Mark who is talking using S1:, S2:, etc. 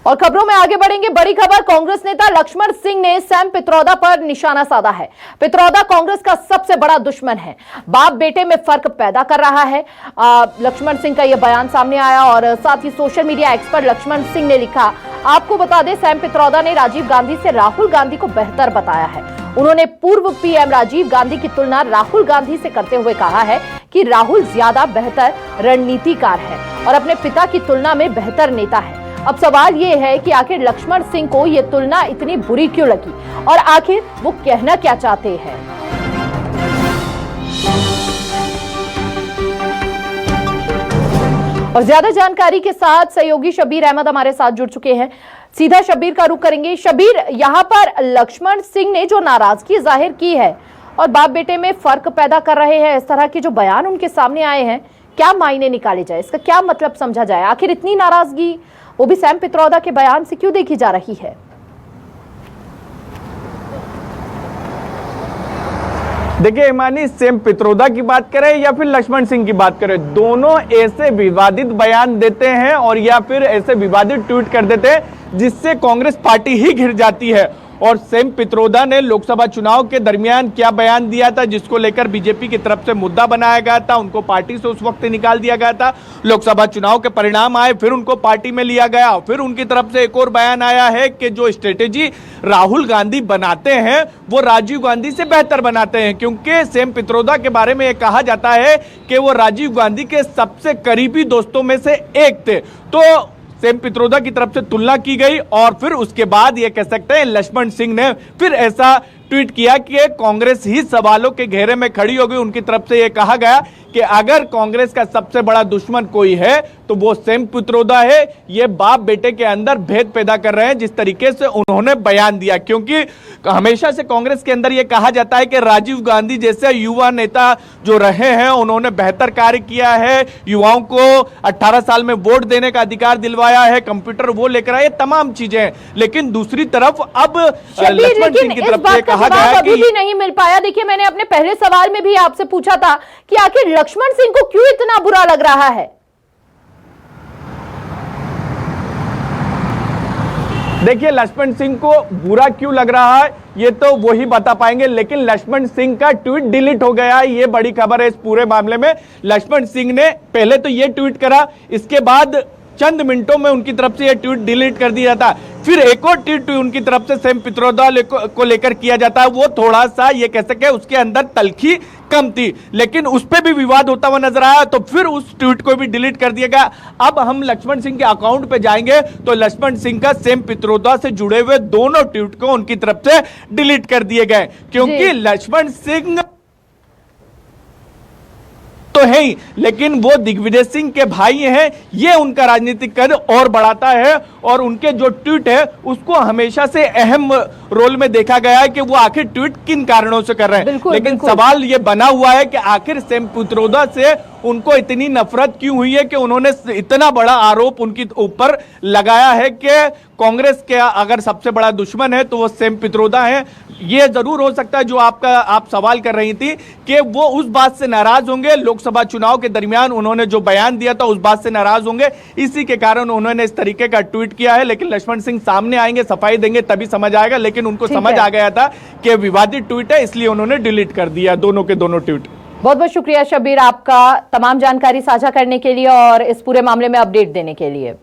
S1: और खबरों में आगे बढ़ेंगे। बड़ी खबर, कांग्रेस नेता लक्ष्मण सिंह ने सैम पित्रोदा पर निशाना साधा है। पित्रोदा कांग्रेस का सबसे बड़ा दुश्मन है, बाप बेटे में फर्क पैदा कर रहा है। लक्ष्मण सिंह का यह बयान सामने आया और साथ ही social media expert Lakshman Singh ने लिखा, आपको बता दें सैम पित्रोदा ने राजीव गांधी से राहुल गांधी को बेहतर बताया है। उन्होंने पूर्व पीएम राजीव गांधी की तुलना राहुल गांधी से करते हुए कहा है कि राहुल ज्यादा बेहतर रणनीतिकार है और अपने पिता की तुलना में बेहतर नेता है। अब सवाल ये है कि आखिर लक्ष्मण सिंह को ये तुलना इतनी बुरी क्यों लगी और आखिर वो कहना क्या चाहते हैं। और ज्यादा जानकारी के साथ सहयोगी शबीर अहमद हमारे साथ जुड़ चुके हैं। सीधा शबीर का रुख करेंगे। शबीर, यहाँ पर लक्ष्मण सिंह ने जो नाराजगी जाहिर की है और बाप बेटे में फर्क पैदा कर रहे हैं, इस तरह के जो बयान उनके सामने आए हैं, क्या मायने निकाले जाए, इसका क्या मतलब समझा जाए? आखिर इतनी नाराजगी वो भी सैम पित्रोदा के बयान से क्यों देखी जा रही है?
S2: देखिए हिमानी, सैम पित्रोदा की बात करें या फिर लक्ष्मण सिंह की बात करें, दोनों ऐसे विवादित बयान देते हैं और या फिर ऐसे विवादित ट्वीट कर देते हैं जिससे कांग्रेस पार्टी ही घिर जाती है। और सैम पित्रोदा ने लोकसभा चुनाव के दरमियान क्या बयान दिया था, जिसको लेकर बीजेपी की तरफ से मुद्दा बनाया गया था, उनको पार्टी से उस वक्त निकाल दिया गया था। लोकसभा चुनाव के परिणाम आए, फिर उनको पार्टी में लिया गया, फिर उनकी तरफ से एक और बयान आया है कि जो स्ट्रेटेजी राहुल गांधी बनाते हैं वो राजीव गांधी से बेहतर बनाते हैं, क्योंकि सैम पित्रोदा के बारे में यह कहा जाता है कि वो राजीव गांधी के सबसे करीबी दोस्तों में से एक थे। तो सैम पित्रोदा की तरफ से तुलना की गई और फिर उसके बाद ये कह सकते हैं लक्ष्मण सिंह ने फिर ऐसा ट्वीट किया कि कांग्रेस ही सवालों के घेरे में खड़ी हो गई। उनकी तरफ से यह कहा गया कि अगर कांग्रेस का सबसे बड़ा दुश्मन कोई है तो वो सैम पित्रोदा है। ये बाप बेटे के अंदर भेद पैदा कर रहे हैं जिस तरीके से उन्होंने बयान दिया, क्योंकि हमेशा से कांग्रेस के अंदर ये कहा जाता है कि राजीव गांधी जैसे युवा नेता जो रहे हैं उन्होंने बेहतर कार्य किया है, युवाओं को 18 साल में वोट देने का अधिकार दिलवाया है, कंप्यूटर वो लेकर आए, तमाम चीजें। लेकिन दूसरी तरफ अब लक्ष्मण सिंह की तरफ से कहा गया
S1: कि भी नहीं मिल पाया। देखिए, मैंने अपने पहले सवाल में भी आपसे पूछा था कि आखिर लक्ष्मण सिंह को क्यों इतना बुरा लग रहा है।
S2: देखिए, लक्ष्मण सिंह को बुरा क्यों लग रहा है ये तो वो ही बता पाएंगे, लेकिन लक्ष्मण सिंह का ट्वीट डिलीट हो गया है, ये बड़ी खबर है इस पूरे मामले में। लक्ष्मण सिंह ने पहले तो ये ट्वीट करा, इसके बाद चंद मिनटों में उनकी तरफ से यह ट्वीट डिलीट कर दिया था। फिर एक और ट्वीट उनकी तरफ से सैम पित्रोदा को लेकर किया जाता है, वो थोड़ा सा ये कह सके उसके अंदर तलखी कम थी, लेकिन उस पर भी विवाद होता हुआ नजर आया, तो फिर उस ट्वीट को भी डिलीट कर दिया गया। अब हम लक्ष्मण सिंह के अकाउंट पे जाएंगे तो लक्ष्मण सिंह का सैम पित्रोदा से जुड़े हुए दोनों ट्वीट को उनकी तरफ से डिलीट कर दिए गए, क्योंकि लक्ष्मण सिंह तो है ही, लेकिन वो दिग्विजय सिंह के भाई हैं, ये उनका राजनीतिक कद और बढ़ाता है और उनके जो ट्वीट है उसको हमेशा से अहम रोल में देखा गया है कि वो आखिर ट्वीट किन कारणों से कर रहे हैं। लेकिन सवाल ये बना हुआ है कि आखिर सैम पित्रोदा से उनको इतनी नफरत क्यों हुई है कि उन्होंने इतना बड़ा आरोप उनके ऊपर लगाया है कि कांग्रेस के अगर सबसे बड़ा दुश्मन है तो वो सैम पित्रोदा है। ये जरूर हो सकता है जो आप सवाल कर रही थी कि वो उस बात से नाराज होंगे, लोकसभा चुनाव के दरमियान उन्होंने जो बयान दिया था उस बात से नाराज होंगे, इसी के कारण उन्होंने इस तरीके का ट्वीट किया है। लेकिन लक्ष्मण सिंह सामने आएंगे, सफाई देंगे, तभी समझ आएगा, लेकिन उनको समझ आ गया था कि विवादित ट्वीट है, इसलिए उन्होंने डिलीट कर दिया दोनों के दोनों ट्वीट।
S1: बहुत बहुत शुक्रिया शबीर आपका तमाम जानकारी साझा करने के लिए और इस पूरे मामले में अपडेट देने के लिए।